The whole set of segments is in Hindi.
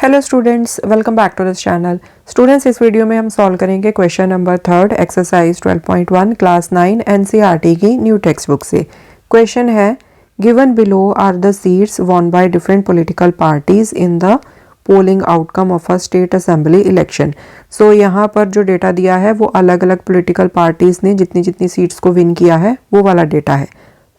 Hello students, welcome back to this channel. Students, इस वीडियो में हम सॉल्व करेंगे question number 3 exercise 12.1 class 9 NCERT की न्यू टेक्स्ट बुक से। क्वेश्चन है, given below are the seats won by different political parties in the polling outcome of a state assembly election. So यहाँ पर जो डेटा दिया है वो अलग अलग पॉलिटिकल पार्टीज ने जितनी जितनी सीट्स को विन किया है वो वाला डेटा है।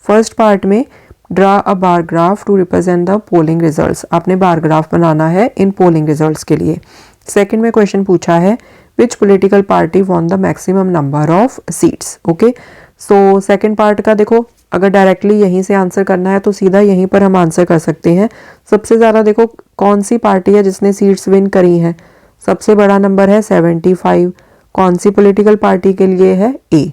फर्स्ट पार्ट में draw a bar graph to represent the polling results, आपने बार ग्राफ बनाना है इन पोलिंग रिजल्ट्स के लिए। सेकंड में क्वेश्चन पूछा है विच political party won the maximum number of seats. Okay, so second part का देखो, अगर डायरेक्टली यहीं से आंसर करना है तो सीधा यहीं पर हम आंसर कर सकते हैं। सबसे ज़्यादा देखो कौन सी पार्टी है जिसने सीट्स विन करी हैं, सबसे बड़ा नंबर है 75। कौन सी पॉलिटिकल पार्टी के लिए है, ए।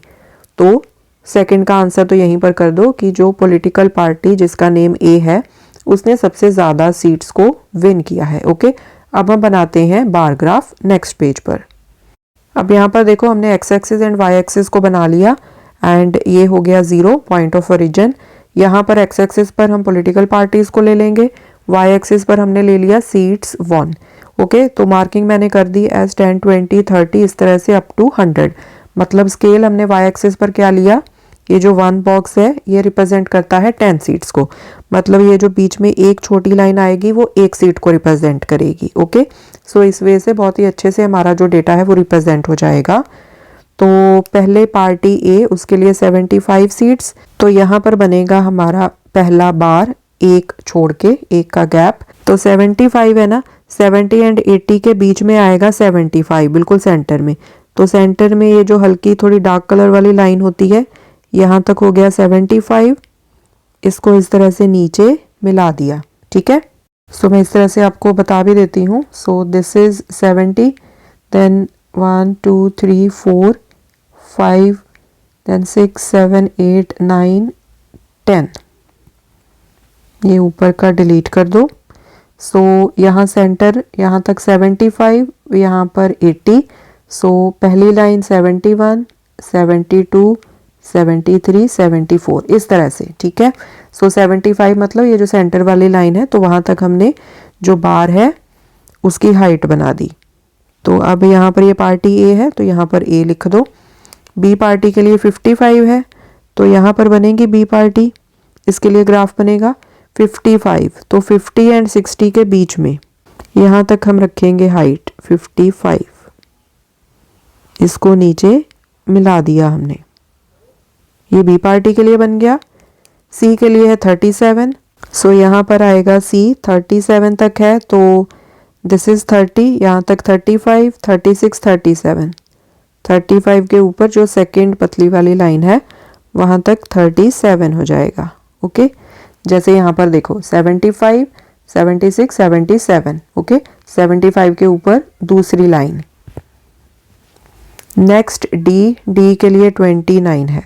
तो सेकंड का आंसर तो यहीं पर कर दो कि जो पॉलिटिकल पार्टी जिसका नेम ए है उसने सबसे ज़्यादा सीट्स को विन किया है। ओके, अब हम बनाते हैं बार ग्राफ नेक्स्ट पेज पर। अब यहाँ पर देखो हमने X axis and Y axis को बना लिया एंड ये हो गया 0 पॉइंट ऑफ ओरिजिन। यहाँ पर एक्स एक्सिस पर हम पॉलिटिकल पार्टीज को ले लेंगे, वाई एक्सिस पर हमने ले लिया सीट्स वॉन। ओके, तो मार्किंग मैंने कर दी एज 10, 20, 30 इस तरह से अप टू 100। मतलब स्केल हमने वाई एक्सिस पर क्या लिया, ये जो 1 बॉक्स है ये रिप्रेजेंट करता है 10 सीट्स को। मतलब ये जो बीच में एक छोटी लाइन आएगी वो एक सीट को रिप्रेजेंट करेगी। ओके, सो इस वजह से बहुत ही अच्छे से हमारा जो डेटा है वो रिप्रेजेंट हो जाएगा। तो पहले पार्टी ए, उसके लिए 75 सीट्स, तो यहाँ पर बनेगा हमारा पहला बार एक छोड़ के, एक का गैप। तो 75 है ना, 70 एंड 80 के बीच में आएगा 75, बिल्कुल सेंटर में। तो सेंटर में ये जो हल्की थोड़ी डार्क कलर वाली लाइन होती है यहाँ तक हो गया 75। इसको इस तरह से नीचे मिला दिया, ठीक है। सो मैं इस तरह से आपको बता भी देती हूँ। So this is 70, then 1 2 3 4 5, then 6 7 8 9 10। ये ऊपर का डिलीट कर दो। सो यहाँ सेंटर यहाँ तक 75, यहाँ पर 80। सो पहली लाइन 71, 72, 73, 74 इस तरह से, ठीक है। सो 75 मतलब ये जो सेंटर वाली लाइन है तो वहाँ तक हमने जो बार है उसकी हाइट बना दी। तो अब यहाँ पर ये पार्टी ए है तो यहाँ पर ए लिख दो। बी पार्टी के लिए 55 है तो यहाँ पर बनेगी बी पार्टी, इसके लिए ग्राफ बनेगा 55। तो 50 एंड 60 के बीच में यहाँ तक हम रखेंगे हाइट 55। इसको नीचे मिला दिया हमने, ये बी पार्टी के लिए बन गया। सी के लिए है 37, सो यहाँ पर आएगा सी 37 तक है तो दिस इज 30, यहाँ तक 35, 36, 37। 35 के ऊपर जो सेकंड पतली वाली लाइन है वहाँ तक 37 हो जाएगा। ओके, जैसे यहाँ पर देखो 75, 76, 77। ओके, 75 के ऊपर दूसरी लाइन। नेक्स्ट डी के लिए 29 है।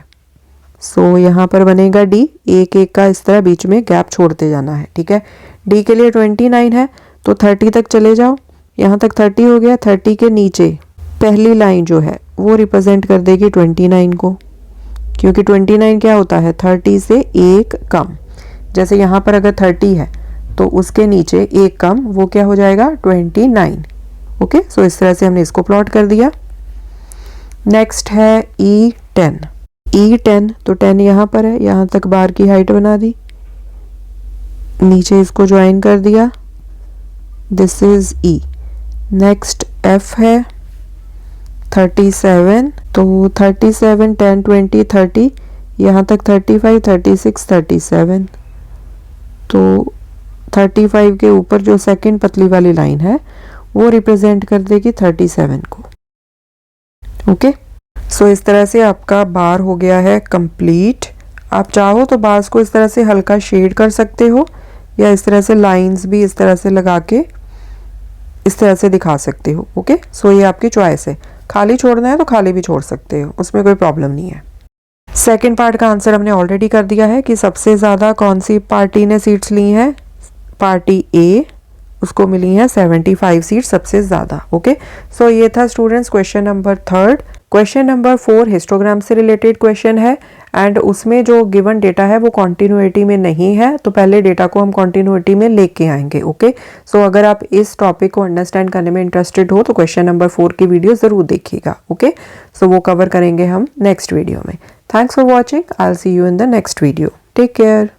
सो यहाँ पर बनेगा डी, एक एक का इस तरह बीच में गैप छोड़ते जाना है, ठीक है। डी के लिए 29 है तो 30 तक चले जाओ, यहाँ तक 30 हो गया। 30 के नीचे पहली लाइन जो है वो रिप्रेजेंट कर देगी 29 को, क्योंकि 29 क्या होता है 30 से एक कम। जैसे यहाँ पर अगर 30 है तो उसके नीचे एक कम, वो क्या हो जाएगा 29। ओके, सो इस तरह से हमने इसको प्लॉट कर दिया। नेक्स्ट है E10। E10 तो 10 यहाँ पर है, यहाँ तक बार की हाइट बना दी, नीचे इसको ज्वाइन कर दिया, this is E। Next F है 37, तो 37, 10, 20, 30, यहाँ तक 35, 36, 37। तो 35 के ऊपर जो सेकंड पतली वाली लाइन है वो रिप्रेजेंट कर देगी 37 को। ओके, सो इस तरह से आपका बार हो गया है कंप्लीट। आप चाहो तो बार्स को इस तरह से हल्का शेड कर सकते हो या इस तरह से लाइंस भी इस तरह से लगा के इस तरह से दिखा सकते हो। ओके, सो ये आपकी चॉइस है, खाली छोड़ना है तो खाली भी छोड़ सकते हो, उसमें कोई प्रॉब्लम नहीं है। सेकेंड पार्ट का आंसर हमने ऑलरेडी कर दिया है कि सबसे ज़्यादा कौन सी पार्टी ने सीट्स ली हैं, पार्टी ए, उसको मिली हैं 75 सीट सबसे ज़्यादा। ओके, सो ये था students question number 3। Question number 4 histogram से रिलेटेड क्वेश्चन है एंड उसमें जो गिवन डेटा है वो कॉन्टिन्यूटी में नहीं है, तो पहले डेटा को हम कॉन्टिन्यूटी में लेके आएंगे। ओके, सो अगर आप इस टॉपिक को अंडरस्टैंड करने में इंटरेस्टेड हो तो क्वेश्चन नंबर 4 की वीडियो ज़रूर देखिएगा। ओके, सो वो कवर करेंगे हम नेक्स्ट वीडियो में। Thanks for watching, I will see you in the next video. Take care.